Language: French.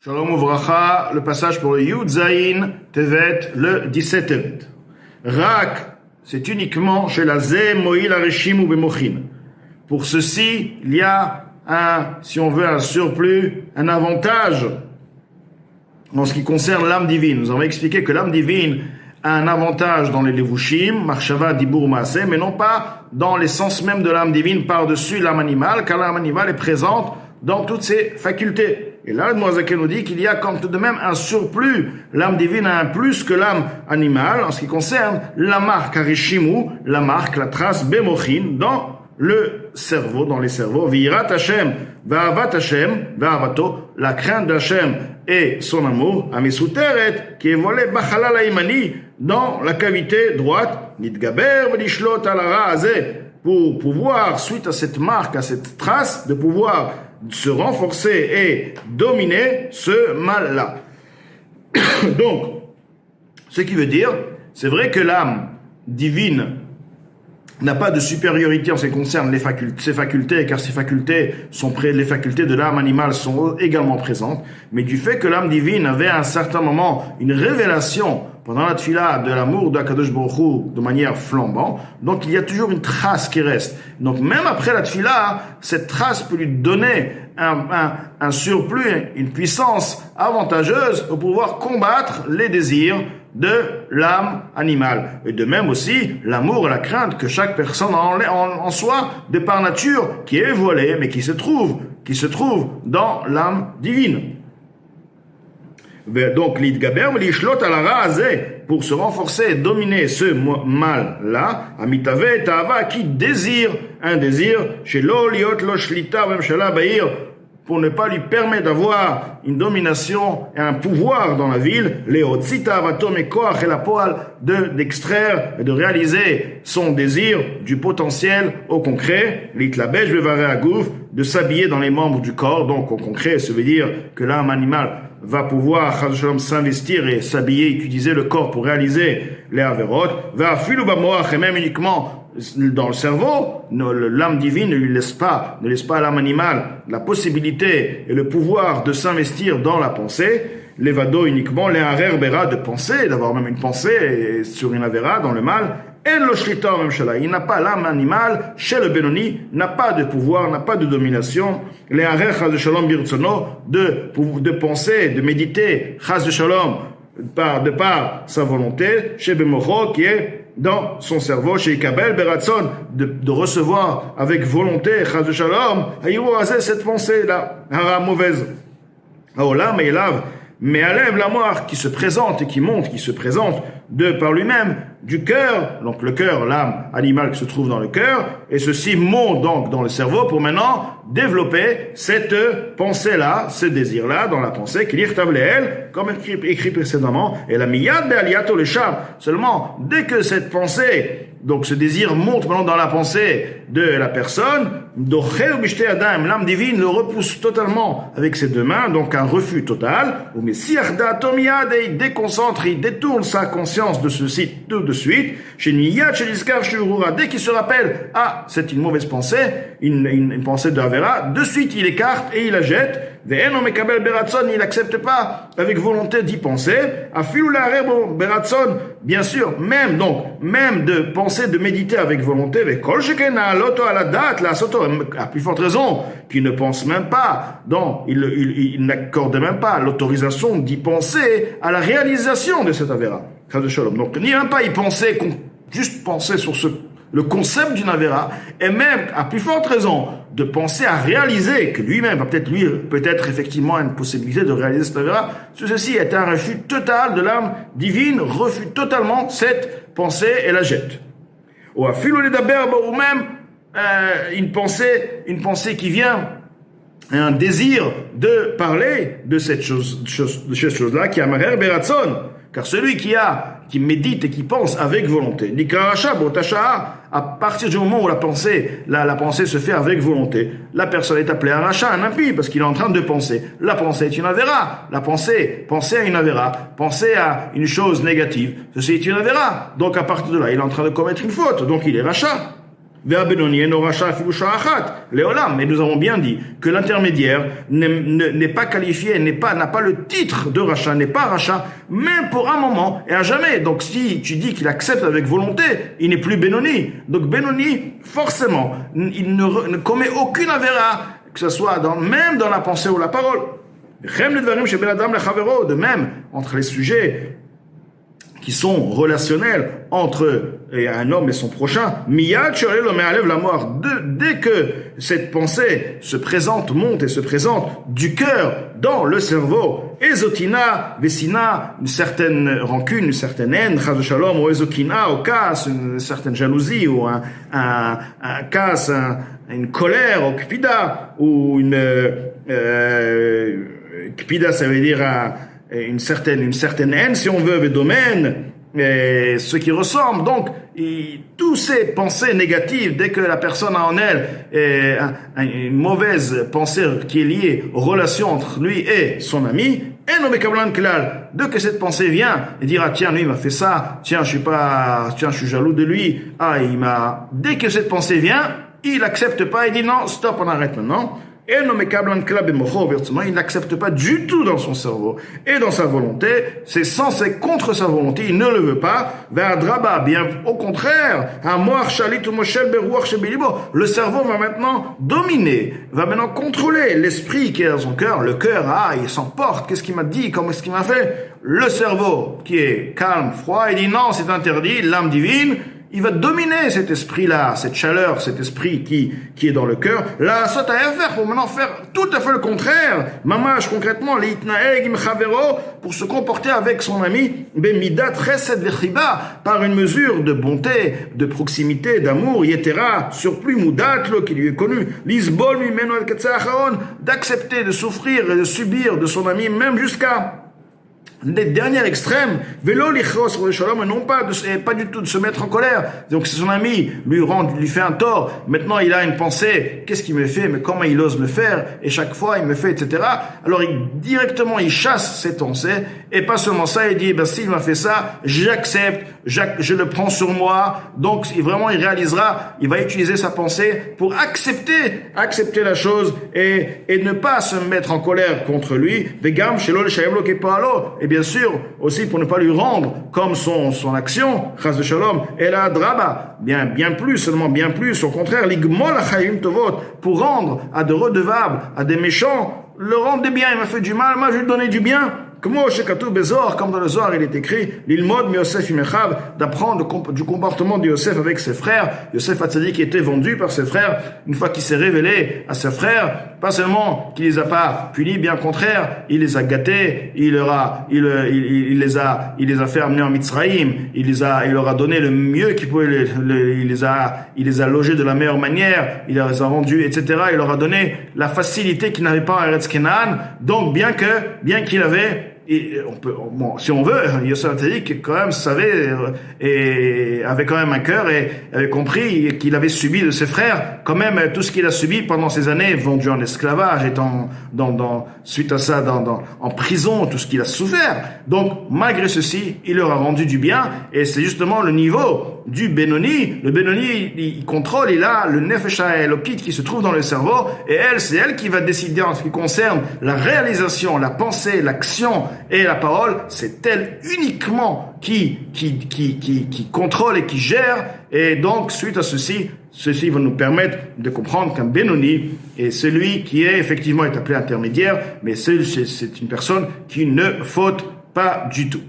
Shalom Uvracha, le passage pour le Yud Zayin Tevet, le 17 Tevet. Rak, c'est uniquement chez la Ze Moïl Areshim ou Bemochin. Pour ceci, il y a si on veut, un surplus, un avantage en ce qui concerne l'âme divine. Nous avons expliqué que l'âme divine a un avantage dans les Levushim, Marshava, Dibur, Maaseh, mais non pas dans l'essence même de l'âme divine par-dessus l'âme animale, car l'âme animale est présente dans toutes ses facultés. Et là, le Moazaké nous dit qu'il y a quand de même un surplus. L'âme divine a un plus que l'âme animale en ce qui concerne la marque Arishimu, la marque, la trace Bemochin dans le cerveau, dans les cerveaux. Virat Hashem, Va'avat Hashem, Va'avato, la crainte d'Hashem et son amour, Amisuteret, qui est volé Bachalal Aimani dans la cavité droite, Nidgaber V'lishlot Alara Azeh, pour pouvoir, suite à cette marque, à cette trace, de pouvoir se renforcer et dominer ce mal-là. Donc, ce qui veut dire, c'est vrai que l'âme divine n'a pas de supériorité en ce qui concerne ses facultés, car ses facultés les facultés de l'âme animale sont également présentes, mais du fait que l'âme divine avait à un certain moment une révélation pendant la tfila de l'amour d'Akadosh Baruch Hu de manière flambante, donc il y a toujours une trace qui reste. Donc même après la tfila, cette trace peut lui donner un surplus, une puissance avantageuse pour pouvoir combattre les désirs de l'âme animale. Et de même aussi, l'amour et la crainte que chaque personne en soi, de par nature, qui est voilée, mais qui se trouve dans l'âme divine. Donc, l'idgaber, l'ishlot alara azeh, pour se renforcer et dominer ce mal-là, amitave ta'ava, qui désire un désir, chez lo liot lo shlita v'mshala ba'ir, pour ne pas lui permettre d'avoir une domination et un pouvoir dans la ville, leotzita avatom et koach et la poal, d'extraire et de réaliser son désir du potentiel au concret, l'itlabesh vevare agouf, de s'habiller dans les membres du corps. Donc au concret, ça veut dire que l'âme animale va pouvoir s'investir et s'habiller, utiliser le corps pour réaliser les averot, va filu bamoach, et même uniquement dans le cerveau, l'âme divine ne laisse pas à l'âme animale la possibilité et le pouvoir de s'investir dans la pensée, les vado uniquement, les harer bera, de penser, d'avoir même une pensée sur une avera dans le mal, et le shlita même shala, il n'a pas l'âme animale, chez le Benoni, n'a pas de pouvoir, n'a pas de domination, les harer chaz de shalom birtsono, de penser, de méditer, chaz de shalom, de par sa volonté, chez Bemocho, qui est dans son cerveau, chez Ikabel Beratson, de recevoir avec volonté, chaz de shalom, cette pensée-là, hara mauvaise. Aolam et Elav, mais Alev la mort qui se présente et qui monte, qui se présente de par lui-même, du cœur, donc le cœur, l'âme animale qui se trouve dans le cœur, et ceci monte donc dans le cerveau pour maintenant développer cette pensée-là, ce désir-là dans la pensée, qui l'irtavleel, comme écrit précédemment, et la miyad be'aliato le sham. Seulement, dès que cette pensée, donc ce désir monte maintenant dans la pensée de la personne, l'âme divine le repousse totalement avec ses deux mains, donc un refus total, mais si il déconcentre, il détourne sa conscience de ceci tout de suite, dès qu'il se rappelle, c'est une mauvaise pensée, une pensée de Avera, de suite il écarte et il la jette, il n'accepte pas avec volonté d'y penser, bien sûr, même de penser, de méditer avec volonté, à plus forte raison, qu'il ne pense même pas, il n'accorde même pas l'autorisation d'y penser à la réalisation de cette Avera. Donc, ni même pas y penser, juste penser sur le concept d'une Avera, et même, à plus forte raison, de penser à réaliser que lui-même va peut-être effectivement une possibilité de réaliser cette Avera, ceci est un refus total de l'âme divine, refuse totalement cette pensée et la jette. Ou à filo les daber, ou même une pensée qui vient, un désir de parler de cette chose-là, qui a marer beratson, car celui qui médite et qui pense avec volonté, à partir du moment où la pensée se fait avec volonté, la personne est appelée un rachat, un impie, parce qu'il est en train de penser. La pensée est une avéra. Penser à une avéra, penser à une chose négative, ceci est une avéra. Donc à partir de là, il est en train de commettre une faute, donc il est rachat. Mais nous avons bien dit que l'intermédiaire n'est pas qualifié, n'a pas le titre de rachat, n'est pas rachat, même pour un moment et à jamais. Donc si tu dis qu'il accepte avec volonté, il n'est plus Benoni. Donc Benoni, forcément, il ne commet aucune avéra, que ce soit même dans la pensée ou la parole. De même, entre les sujets qui sont relationnels entre un homme et son prochain, miyad shorel ome'alev la mort. Dès que cette pensée se présente, monte et se présente du cœur dans le cerveau, ezotina, vesina, une certaine rancune, une certaine haine, chas shalom, ou ezokina, ou kas, une certaine jalousie, ou un kas, une colère, ou kpida, ou une kpida, ça veut dire une certaine haine, si on veut, domaine, ce qui ressemble. Donc, tous ces pensées négatives, dès que la personne a en elle une mauvaise pensée qui est liée aux relations entre lui et son ami, dès que cette pensée vient et dira tiens lui il m'a fait ça, tiens je suis jaloux de lui, dès que cette pensée vient, il n'accepte pas, il dit non, stop, on arrête maintenant. Il n'accepte pas du tout dans son cerveau et dans sa volonté, c'est contre sa volonté, il ne le veut pas. Bien au contraire, le cerveau va maintenant dominer, va maintenant contrôler l'esprit qui est dans son cœur. Le cœur, il s'emporte, qu'est-ce qu'il m'a dit, comment est-ce qu'il m'a fait? Le cerveau qui est calme, froid, il dit non, c'est interdit, l'âme divine, il va dominer cet esprit-là, cette chaleur, cet esprit qui est dans le cœur. Là, ça t'as à faire pour maintenant faire tout à fait le contraire. Mamash, concrètement, pour se comporter avec son ami, bemidat chesed vechiba, par une mesure de bonté, de proximité, d'amour, yetera, surplus mudat, qui lui est connu, lisbol mimeno al ketsa acharon, d'accepter, de souffrir et de subir de son ami, même jusqu'à des derniers extrêmes, vélo lichros pour le shalom, et non pas du tout de se mettre en colère. Donc si son ami lui fait un tort, maintenant il a une pensée, qu'est-ce qu'il me fait, mais comment il ose me faire, et chaque fois il me fait, etc. Alors directement il chasse cette pensée, et pas seulement ça, il dit, s'il m'a fait ça, j'accepte, je le prends sur moi. Donc vraiment il réalisera, il va utiliser sa pensée pour accepter la chose, et ne pas se mettre en colère contre lui. Vegam shelo l'shayem lo kepalo, et bien sûr, aussi pour ne pas lui rendre comme son action, chas de shalom, et la draba, bien plus, au contraire, ligmol achayim tovot, pour rendre à de redevables, à des méchants, le rendre des biens. Il m'a fait du mal, moi je vais lui donner du bien. Comme dans le Zohar, il est écrit, l'ilmod mi Yosef imechav, d'apprendre du comportement de Yosef avec ses frères. Yosef Hatzadik était vendu par ses frères, une fois qu'il s'est révélé à ses frères, pas seulement qu'il les a pas punis, bien au contraire, il les a gâtés, il les a fait amener en Mitzraïm, il leur a donné le mieux qu'il pouvait, il les a logés de la meilleure manière, il les a rendus, etc. Il leur a donné la facilité qu'ils n'avaient pas en Eretz Kenan. Donc, bien qu'il avait, et si on veut, Yosef Hatzadik quand même savait et avait quand même un cœur et avait compris qu'il avait subi de ses frères quand même tout ce qu'il a subi pendant ces années, vendu en esclavage, étant suite à ça en prison, tout ce qu'il a souffert. Donc malgré ceci, il leur a rendu du bien, et c'est justement le niveau du Benoni. Le Benoni, il contrôle, il a le Nefesh HaElokit qui se trouve dans le cerveau, et c'est elle qui va décider en ce qui concerne la réalisation, la pensée, l'action et la parole. C'est elle uniquement qui contrôle et qui gère. Et donc, suite à ceci va nous permettre de comprendre qu'un Benoni est celui qui est appelé intermédiaire, mais c'est une personne qui ne faute pas du tout.